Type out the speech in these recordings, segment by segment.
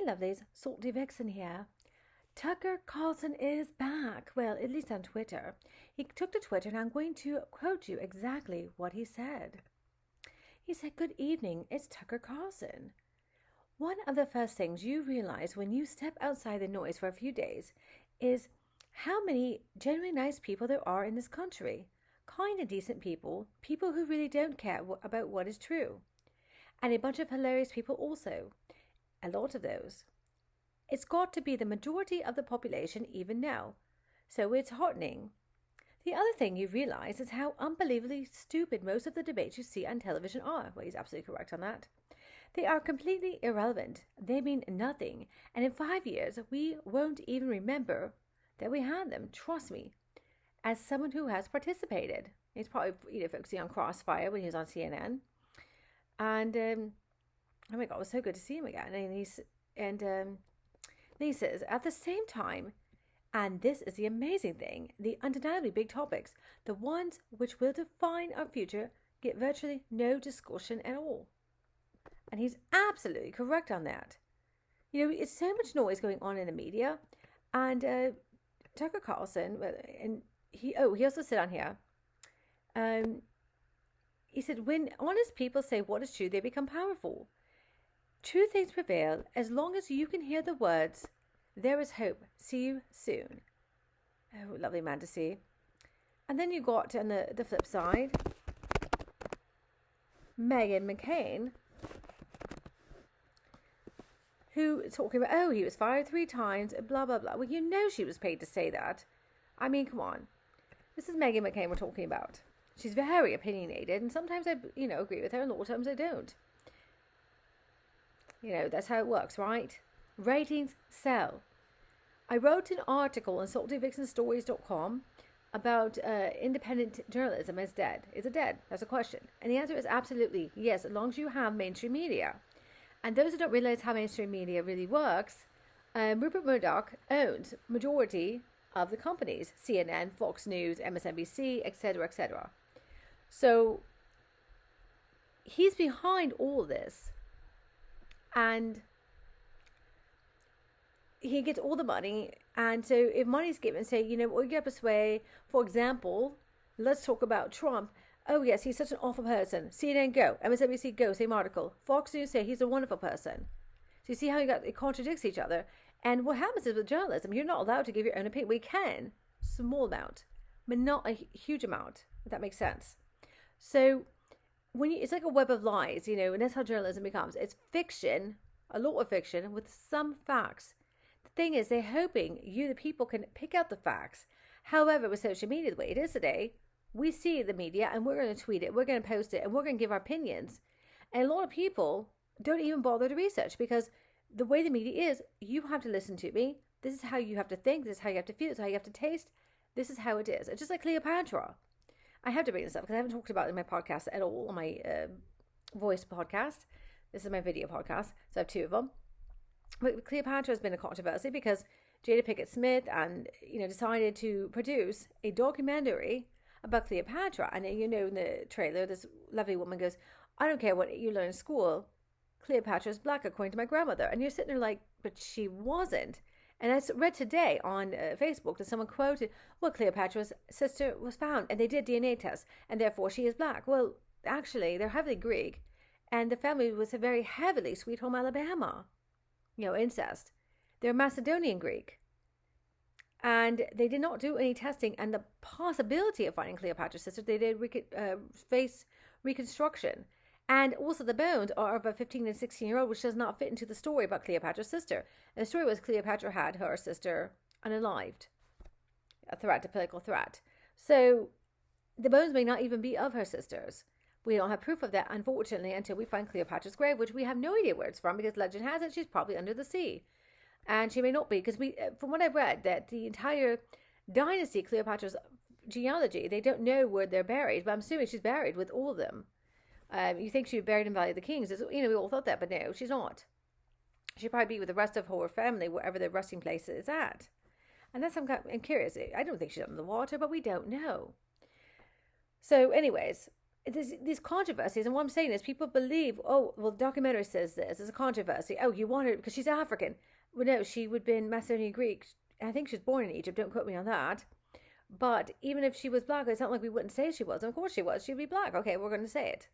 lovelies, Salty Vixen here. Tucker Carlson is back. Well, at least on Twitter. He took to Twitter and I'm going to quote you exactly what he said. He said, "Good evening, it's Tucker Carlson. One of the first things you realize when you step outside the noise for a few days is how many genuinely nice people there are in this country. Kind and decent people, people who really don't care about what is true. And a bunch of hilarious people also. A lot of those. It's got to be the majority of the population even now. So it's heartening. The other thing you realize is how unbelievably stupid most of the debates you see on television are." Well, he's absolutely correct on that. "They are completely irrelevant. They mean nothing. And in 5 years, we won't even remember that we had them. Trust me. As someone who has participated." He's probably focusing on Crossfire when he was on CNN. And oh my God, it was so good to see him again. And he says, "At the same time, and this is the amazing thing, the undeniably big topics, the ones which will define our future, get virtually no discussion at all." And he's absolutely correct on that. It's so much noise going on in the media. And Tucker Carlson, and he also said on here, he said, "When honest people say what is true, they become powerful. True things prevail as long as you can hear the words, 'There is hope. See you soon.'" Oh, lovely man to see. And then you got on the flip side, Meghan McCain, who talking about, he was fired 3 times, blah, blah, blah. Well, she was paid to say that. I mean, come on. This is Meghan McCain we're talking about. She's very opinionated, and sometimes I, agree with her, and a lot of times I don't. That's how it works, right? Ratings sell. I wrote an article on saltyvixenstories.com about independent journalism is dead. Is it dead? That's a question. And the answer is absolutely yes, as long as you have mainstream media. And those who don't realize how mainstream media really works, Rupert Murdoch owns majority of the companies, CNN, Fox News, MSNBC, etc., etc. So he's behind all this. And he gets all the money. And so if money's given, say, we get persuade, for example, let's talk about Trump. "Oh, yes, he's such an awful person. CNN go. MSNBC go. Same article. Fox News say he's a wonderful person." So you see how it contradicts each other. And what happens is with journalism, you're not allowed to give your own opinion. We can, small amount, but not a huge amount, if that makes sense. So it's like a web of lies, and that's how journalism becomes. It's fiction, a lot of fiction, with some facts. The thing is, they're hoping you, the people, can pick out the facts. However, with social media, the way it is today, we see the media and we're going to tweet it, we're going to post it, and we're going to give our opinions. And a lot of people don't even bother to research because the way the media is, you have to listen to me. This is how you have to think. This is how you have to feel. This is how you have to taste. This is how it is. It's just like Cleopatra. I have to bring this up because I haven't talked about it in my podcast at all, on my voice podcast. This is my video podcast, so I have 2 of them. But Cleopatra has been a controversy because Jada Pinkett Smith decided to produce a documentary about Cleopatra. And in the trailer, this lovely woman goes, "I don't care what you learn in school. Cleopatra is black, according to my grandmother." And you're sitting there like, but she wasn't. And I read today on Facebook that someone quoted, "Well, Cleopatra's sister was found, and they did DNA tests, and therefore she is black." Well, actually, they're heavily Greek, and the family was a very heavily Sweet Home Alabama, incest. They're Macedonian Greek. And they did not do any testing, and the possibility of finding Cleopatra's sister, they did face reconstruction. And also the bones are of a 15 and 16-year-old, which does not fit into the story about Cleopatra's sister. And the story was Cleopatra had her sister unalived. A political threat. So the bones may not even be of her sisters. We don't have proof of that, unfortunately, until we find Cleopatra's grave, which we have no idea where it's from, because legend has it she's probably under the sea. And she may not be, because from what I've read, that the entire dynasty, Cleopatra's genealogy, they don't know where they're buried, but I'm assuming she's buried with all of them. You think she'd be buried in Valley of the Kings. We all thought that, but no, she's not. She'd probably be with the rest of her family, wherever their resting place is at. And that's I'm curious. I don't think she's under the water, but we don't know. So anyways, there's these controversies, and what I'm saying is people believe, oh, well, the documentary says this. It's a controversy. Oh, you want her because she's African. Well, no, she would have been Macedonian Greek. I think she's born in Egypt. Don't quote me on that. But even if she was black, it's not like we wouldn't say she was. Of course she was. She'd be black. Okay, we're going to say it.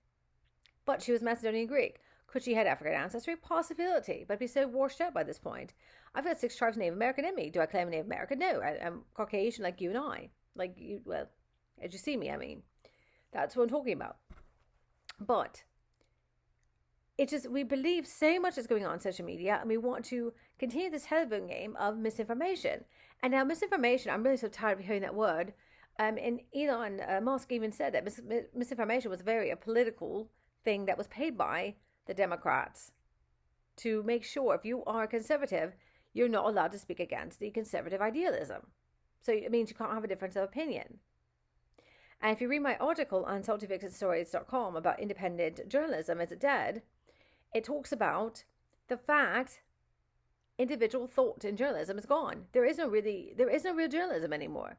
But she was Macedonian Greek. Could she have African ancestry? Possibility, but be so washed out by this point. I've got 6 tribes Native American in me. Do I claim Native American? No, I'm Caucasian like you and I. Like you, well, as you see me, I mean. That's what I'm talking about. But it just, we believe so much is going on social media, and we want to continue this telephone game of misinformation. And now misinformation, I'm really so tired of hearing that word. And Elon Musk even said that misinformation was a political thing that was paid by the Democrats to make sure if you are conservative, you're not allowed to speak against the conservative idealism. So it means you can't have a difference of opinion. And if you read my article on saltyvixenstories.com about independent journalism, is it dead? It talks about the fact individual thought in journalism is gone. There is no real journalism anymore.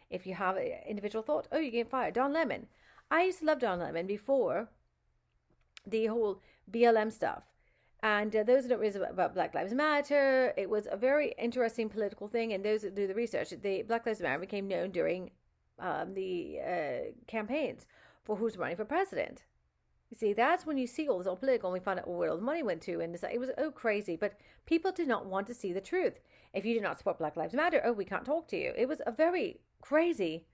If you have individual thought, oh, you get fired. Don Lemon. I used to love Don Lemon before the whole BLM stuff. And those who don't read about Black Lives Matter, it was a very interesting political thing. And those that do the research, the Black Lives Matter became known during the campaigns for who's running for president. You see, that's when you see all this all political, and we find out where all the money went to, and it was crazy. But people did not want to see the truth. If you did not support Black Lives Matter, we can't talk to you. It was a very crazy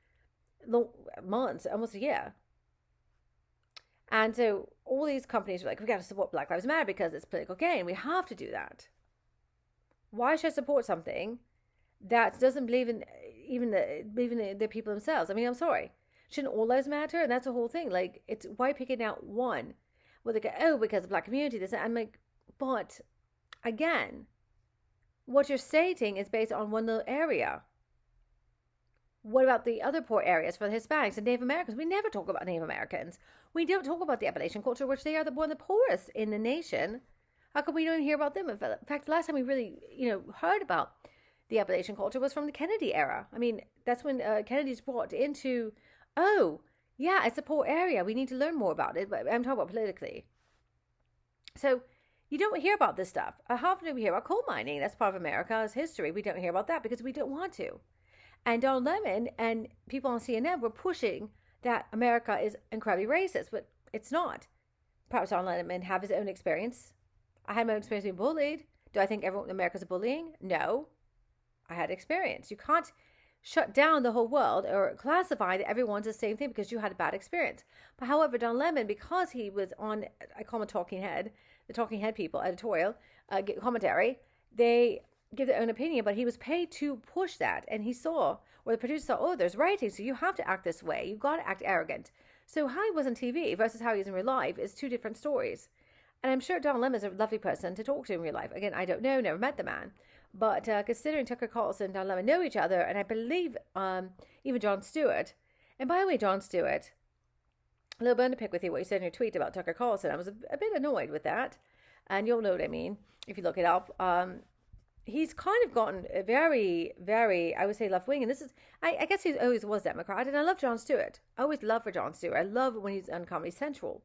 months, almost a year. And so all these companies were like, we got to support Black Lives Matter because it's political gain. We have to do that. Why should I support something that doesn't believe in the people themselves? I mean, I'm sorry. Shouldn't all lives matter? And that's the whole thing. Like, it's why picking out one? Well, they go, oh, because the black community. This, I'm like, but again, what you're stating is based on one little area. What about the other poor areas for the Hispanics and Native Americans? We never talk about Native Americans. We don't talk about the Appalachian culture, which they are one of the poorest in the nation. How come we don't hear about them? In fact, the last time we really, heard about the Appalachian culture was from the Kennedy era. I mean, that's when Kennedy's brought into, oh, yeah, it's a poor area. We need to learn more about it. But I'm talking about politically. So you don't hear about this stuff. How often do we hear about coal mining? That's part of America's history. We don't hear about that because we don't want to. And Donald Lemon and people on CNN were pushing that America is incredibly racist, but it's not. Perhaps Donald Lemon have his own experience. I had my own experience being bullied. Do I think everyone in America is bullying? No. I had experience. You can't shut down the whole world or classify that everyone's the same thing because you had a bad experience. But however, Don Lemon, because he was on, I call him a talking head, the talking head people, editorial, commentary, they give their own opinion, but he was paid to push that. And he saw, or the producer saw, oh, there's writing, so you have to act this way. You've got to act arrogant. So how he was on TV versus how he is in real life is two different stories. And I'm sure Don Lemon is a lovely person to talk to in real life. Again, I don't know, never met the man. But considering Tucker Carlson and Don Lemon know each other, and I believe even Jon Stewart, and by the way, Jon Stewart, a little bone to pick with you, what you said in your tweet about Tucker Carlson. I was a bit annoyed with that, and you'll know what I mean if you look it up. He's kind of gotten very, very, I would say, left-wing, and this is, I guess he always was Democrat, and I love Jon Stewart. I always love for Jon Stewart. I love when he's on Comedy Central.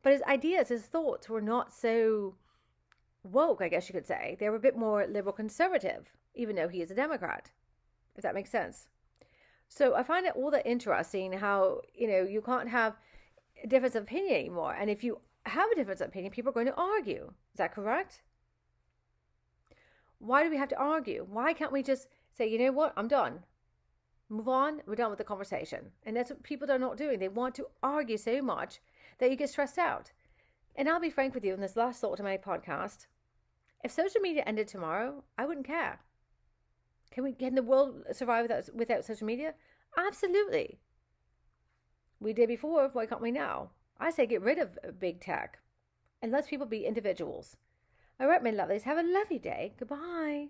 But his ideas, his thoughts were not so woke, I guess you could say. They were a bit more liberal conservative, even though he is a Democrat, if that makes sense. So I find it all that interesting how, you can't have a difference of opinion anymore. And if you have a difference of opinion, people are going to argue. Is that correct? Why do we have to argue? Why can't we just say, you know what, I'm done. Move on, we're done with the conversation. And that's what people are not doing. They want to argue so much that you get stressed out. And I'll be frank with you in this last thought of my podcast. If social media ended tomorrow, I wouldn't care. Can the world survive without social media? Absolutely. We did before, why can't we now? I say get rid of big tech and let people be individuals. All right, my lovelies, have a lovely day. Goodbye.